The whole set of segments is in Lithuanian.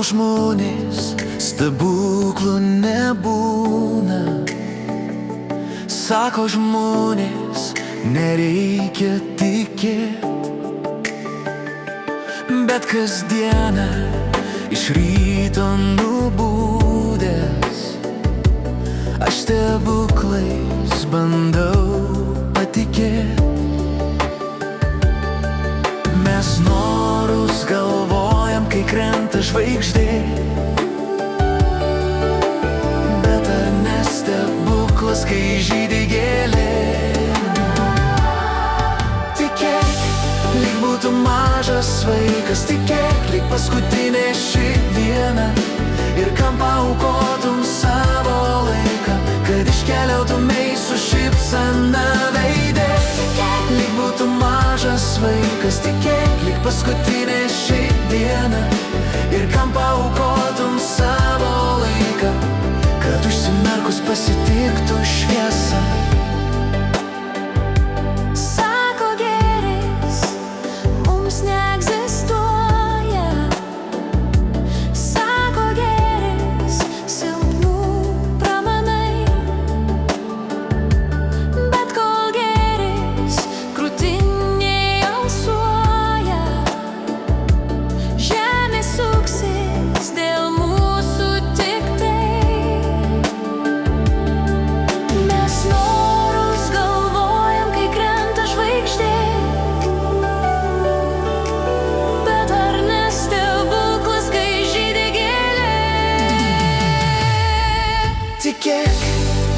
žmonės, stebuklų nebūna. Sako žmonės, nereikia tikėt, bet kasdieną iš ryto nubudęs aš stebuklais bandau patikėt. Mes norus galvojam, kai krenta žvaigždė, bet ar ne stebuklas, kai žydi gėlė? Tikėk, lyg būtų mažas vaikas, tikėk, lyg paskutinė ši diena, ir kam paaukotum savo laiką, kad iškeliautumei su šypsena veide. Lyg būtų mažas vaikas, tikėk, lyg paskutinė ši diena, ir kam paaukotum savo laiką, kad užsimerkus pasitiktų šviesa. Sako gėris mums neegzistuoja, sako gėris silpnų pramanai, bet kol gėris krūtinėj alsuoja, žemė suksis dėl mūsų tik tai. Mes norus galvojam, kai krenta žvaigždė, bet ar ne stebuklas, kai žydi gėlė? Tikėk,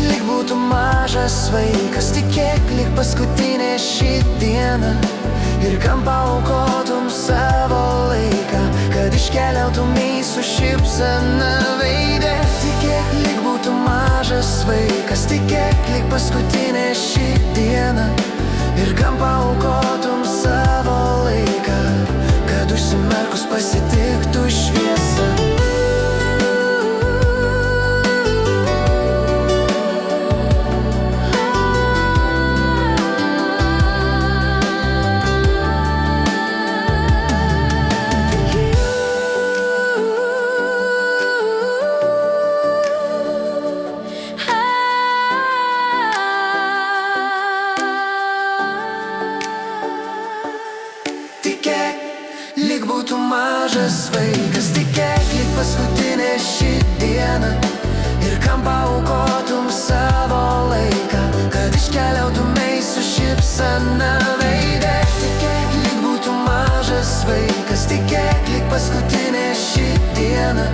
lyg būtų mažas vaikas, tikėk, lyg paskutinė ši diena, ir kam paaukotum savo laiką, kad iškeliautumei su šypsena veide. Tikėk, lyg būtų mažas vaikas, tikėk, lyg paskutinė ši diena, ir kam paaukotum savo laiką, kad užsimerkus pasitiktų šviesa. Tikėk, lyg būtų mažas vaikas, tikėk, lyg paskutinė ši diena, ir kam paaukotum savo laiką, kad iškeliautumei su šypsena veide. Tikėk, lyg būtų mažas vaikas, tikėk, lyg paskutinė ši diena,